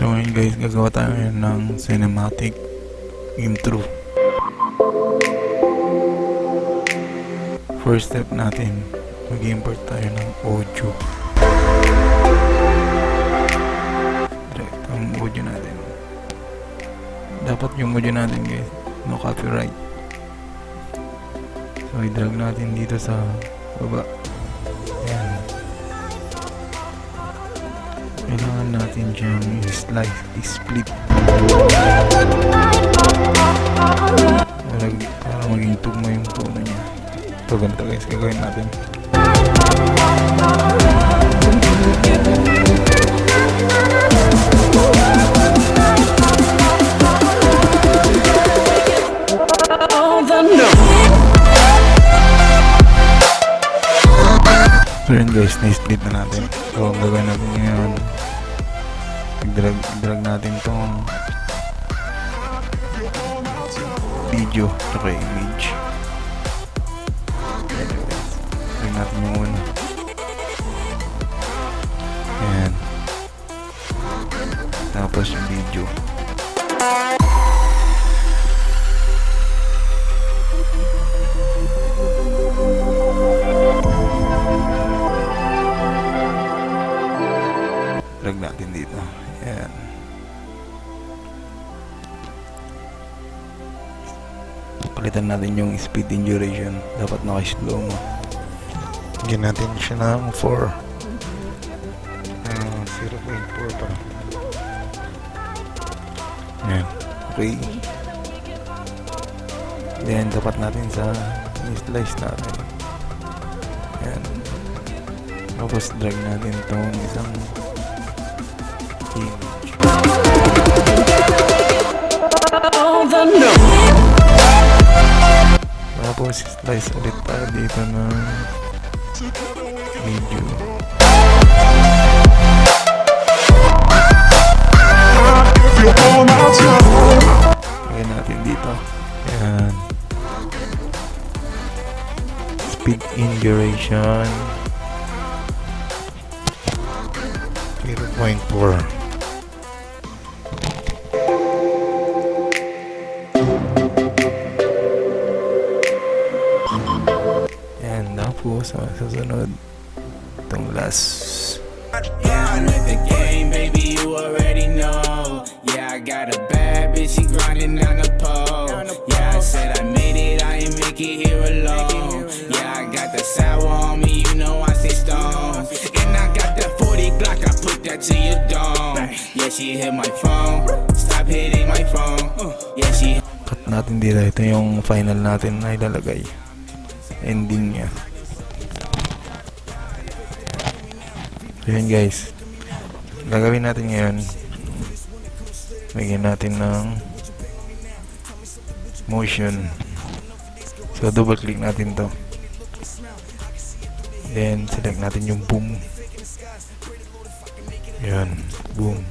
So ngayon guys, gagawa tayo ngayon ng cinematic intro. First step natin, mag-import tayo ng audio. Direct ang audio natin. Dapat yung audio natin guys, no copyright. So i-drag natin dito sa baba. Ayan. Kailangan natin dyan i-slice, i-split para maging tugma yung tono niya. So ganito guys, gagawin natin. So yun guys, na-split na natin. So ang gagawin natin ngayon, i-drag natin tong video at image. Drag natin yung una. Ayan. Tapos yung video. Drag natin dito. Ayan. Palitan natin yung speed and duration. Dapat naka-slow mo. Bigyan natin siya ng 4. 0.4 pa. Ayan. Okay. Then dapat natin sa slice natin. Ayan. Tapos drag natin itong isang image. Tapos slice ulit tayo dito ng video. Lagyan natin dito. Ayan. Speed in duration 0.4. And tapos sa susunod itong last. Yeah, I'm with the game, baby, you already know. Yeah, I got a bad bitch, she grinding on the pole. Yeah, I said I made it, I ain't make it here alone. Yeah, I got the sour on me, you know I stay stoned. And I got that 40 Glock, I put that to your dome. Yeah, she hit my phone, stop hitting my phone. Yeah, she... Cut natin dito, ito yung final natin na ilalagay. Ending niya. So yun guys, gagawin natin ngayon, bigyan natin ng motion. So double click natin to, then select natin yung boom. Yan, boom.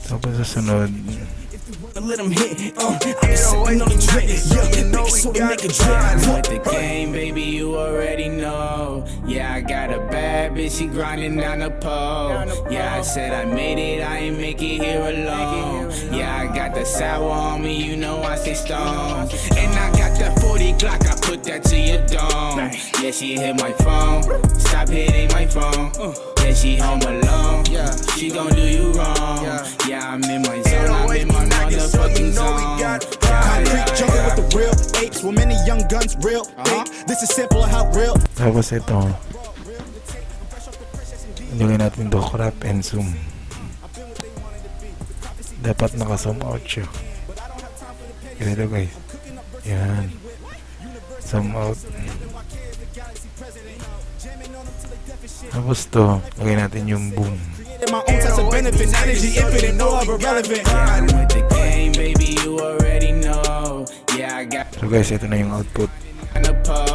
Tapos susunod, let them hit. I'm sipping on the drip. Yeah, make sure to make a drip. With the game, baby, you already know. Yeah, I got a bad bitch, she grinding down the pole. Yeah, I said I made it, I ain't make it here alone. Yeah, I got the sour on me, you know I stay stoned. And I got that 40 Glock, I put that to your dome. Yeah, she hit my phone, stop hitting my phone. Yeah, she home alone. She gon' do you wrong. Yeah, I'm in my zone, I'm in my motherfucking zone. Concrete jungle with the real apes, with many young guns, real big. This is simple how real. tapos ito, ilagay natin to, crop and zoom. Dapat naka-zoom out siya. Ganito guys. Yan. Zoom out. Tapos to, lagay natin yung boom. My own types of benefits, energy infinite, no other relevant. Yeah, I'm with the game, baby, you already know. Yeah, I got So guys, ito na yung output. on the pole.